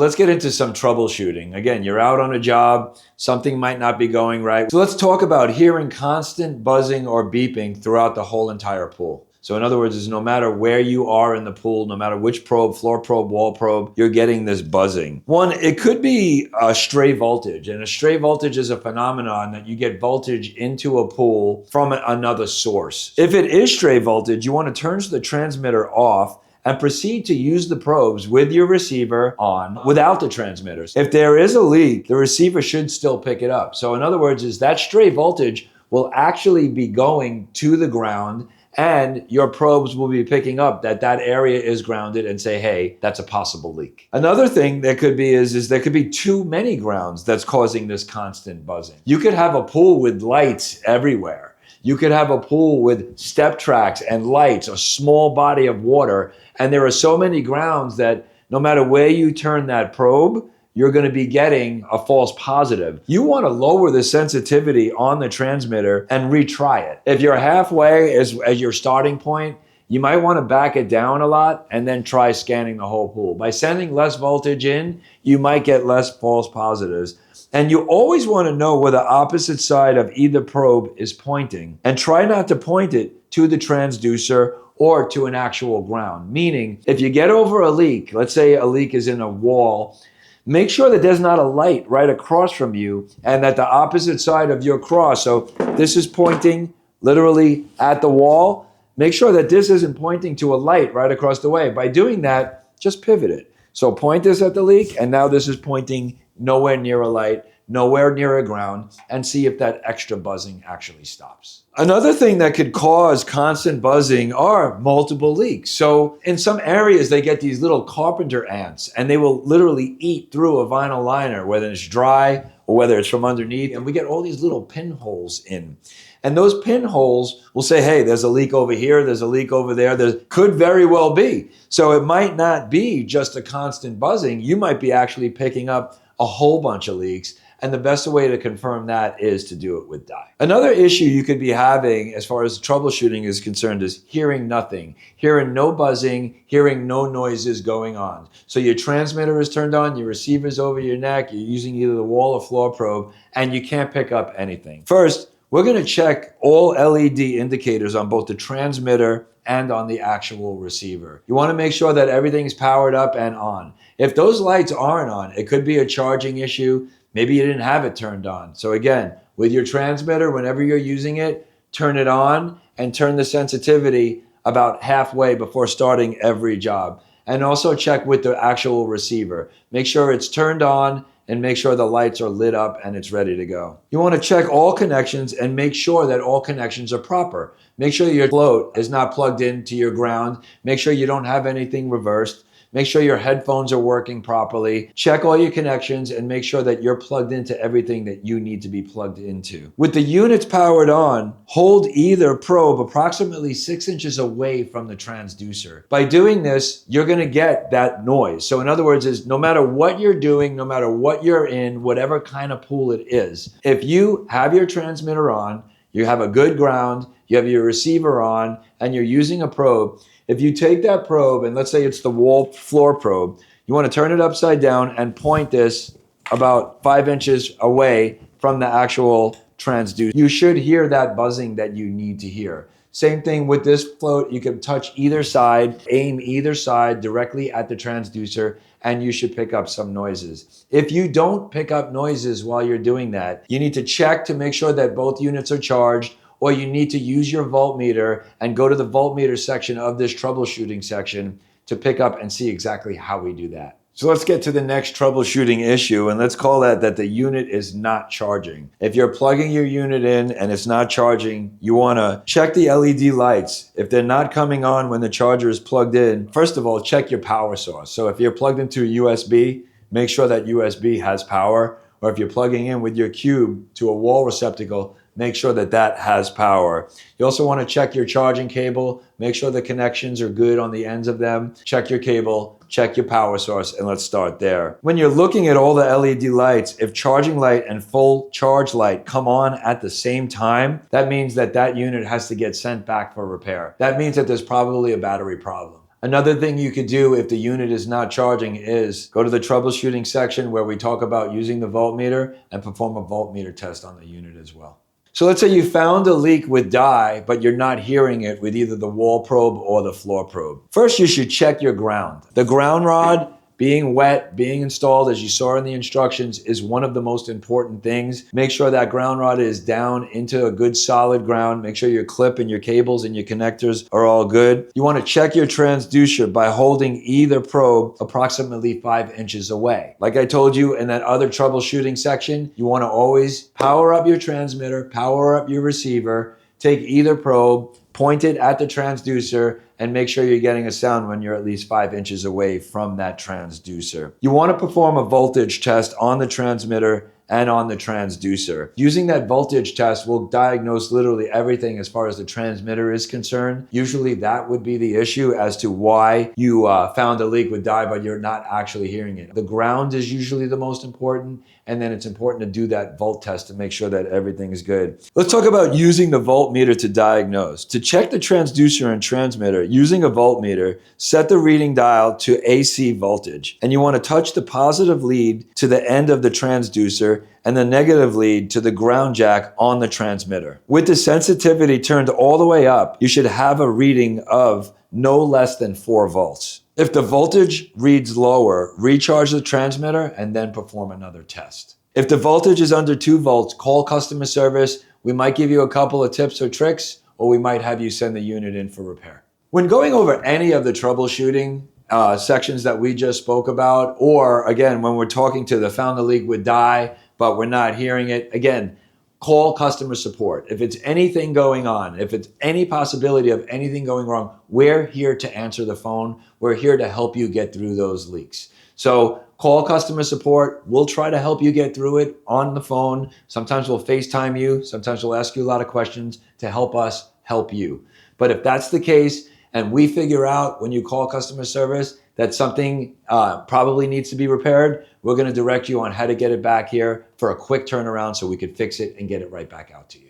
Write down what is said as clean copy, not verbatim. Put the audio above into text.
Let's get into some troubleshooting. Again, you're out on a job, something might not be going right. So let's talk about hearing constant buzzing or beeping throughout the whole entire pool. So in other words, is no matter where you are in the pool, no matter which probe, floor probe, wall probe, you're getting this buzzing. One, it could be a stray voltage, and a stray voltage is a phenomenon that you get voltage into a pool from another source. If it is stray voltage, you want to turn the transmitter off and proceed to use the probes with your receiver on without the transmitters. If there is a leak, the receiver should still pick it up. So in other words, is that stray voltage will actually be going to the ground, and your probes will be picking up that area is grounded and say, hey, that's a possible leak. Another thing that could be is there could be too many grounds that's causing this constant buzzing. You could have a pool with lights everywhere. You could have a pool with step tracks and lights, a small body of water, and there are so many grounds that no matter where you turn that probe, you're going to be getting a false positive. You want to lower the sensitivity on the transmitter and retry it. If you're halfway as your starting point, you might want to back it down a lot and then try scanning the whole pool. By sending less voltage in, you might get less false positives. And you always want to know where the opposite side of either probe is pointing, and try not to point it to the transducer or to an actual ground. Meaning, if you get over a leak, let's say a leak is in a wall, make sure that there's not a light right across from you and that the opposite side of your cross, so this is pointing literally at the wall, make sure that this isn't pointing to a light right across the way. By doing that, just pivot it. So point this at the leak, and now this is pointing nowhere near a light, nowhere near a ground, and see if that extra buzzing actually stops. Another thing that could cause constant buzzing are multiple leaks. So in some areas, they get these little carpenter ants, and they will literally eat through a vinyl liner, whether it's dry or whether it's from underneath, and we get all these little pinholes in. And those pinholes will say, hey, there's a leak over here, there's a leak over there, there could very well be. So it might not be just a constant buzzing. You might be actually picking up a whole bunch of leaks. And the best way to confirm that is to do it with dye. Another issue you could be having as far as troubleshooting is concerned is hearing nothing, hearing no buzzing, hearing no noises going on. So your transmitter is turned on, your receiver's over your neck, you're using either the wall or floor probe, and you can't pick up anything. First, we're going to check all LED indicators on both the transmitter and on the actual receiver. You want to make sure that everything's powered up and on. If those lights aren't on, it could be a charging issue. Maybe you didn't have it turned on. So again, with your transmitter, whenever you're using it, turn it on and turn the sensitivity about halfway before starting every job. And also check with the actual receiver. Make sure it's turned on and make sure the lights are lit up and it's ready to go. You want to check all connections and make sure that all connections are proper. Make sure your float is not plugged into your ground. Make sure you don't have anything reversed. Make sure your headphones are working properly. Check all your connections and make sure that you're plugged into everything that you need to be plugged into. With the units powered on, hold either probe approximately 6 inches away from the transducer. By doing this, you're going to get that noise. So in other words, is no matter what you're doing, no matter what you're in, whatever kind of pool it is, if you have your transmitter on, you have a good ground, you have your receiver on, and you're using a probe, if you take that probe, and let's say it's the wall floor probe, you want to turn it upside down and point this about 5 inches away from the actual transducer. You should hear that buzzing that you need to hear. Same thing with this float. You can touch either side, aim either side directly at the transducer, and you should pick up some noises. If you don't pick up noises while you're doing that, you need to check to make sure that both units are charged, or you need to use your voltmeter and go to the voltmeter section of this troubleshooting section to pick up and see exactly how we do that. So let's get to the next troubleshooting issue, and let's call that the unit is not charging. If you're plugging your unit in and it's not charging, you want to check the LED lights. If they're not coming on when the charger is plugged in, first of all, check your power source. So if you're plugged into a USB, make sure that USB has power. Or if you're plugging in with your cube to a wall receptacle, make sure that that has power. You also want to check your charging cable, make sure the connections are good on the ends of them. Check your cable, check your power source, and let's start there. When you're looking at all the LED lights, if charging light and full charge light come on at the same time, that means that that unit has to get sent back for repair. That means that there's probably a battery problem. Another thing you could do if the unit is not charging is go to the troubleshooting section where we talk about using the voltmeter and perform a voltmeter test on the unit as well. So let's say you found a leak with dye, but you're not hearing it with either the wall probe or the floor probe. First, you should check your ground. The ground rod being wet, being installed, as you saw in the instructions, is one of the most important things. Make sure that ground rod is down into a good solid ground. Make sure your clip and your cables and your connectors are all good. You want to check your transducer by holding either probe approximately 5 inches away. Like I told you in that other troubleshooting section, you want to always power up your transmitter, power up your receiver, take either probe, point it at the transducer, and make sure you're getting a sound when you're at least 5 inches away from that transducer. You want to perform a voltage test on the transmitter and on the transducer. Using that voltage test will diagnose literally everything as far as the transmitter is concerned. Usually that would be the issue as to why you found a leak with dye, but you're not actually hearing it. The ground is usually the most important, and then it's important to do that volt test to make sure that everything is good. Let's talk about using the voltmeter to diagnose. To check the transducer and transmitter, using a voltmeter, set the reading dial to AC voltage, and you want to touch the positive lead to the end of the transducer and the negative lead to the ground jack on the transmitter. With the sensitivity turned all the way up, you should have a reading of no less than 4 volts. If the voltage reads lower, recharge the transmitter and then perform another test. If the voltage is under 2 volts, call customer service. We might give you a couple of tips or tricks, or we might have you send the unit in for repair. When going over any of the troubleshooting sections that we just spoke about, or again, when we're talking to the found the leak with dye, but we're not hearing it, again, call customer support. If it's anything going on, if it's any possibility of anything going wrong, we're here to answer the phone. We're here to help you get through those leaks. So call customer support. We'll try to help you get through it on the phone. Sometimes we'll FaceTime you. Sometimes we'll ask you a lot of questions to help us help you. But if that's the case, and we figure out when you call customer service that something probably needs to be repaired, we're going to direct you on how to get it back here for a quick turnaround so we could fix it and get it right back out to you.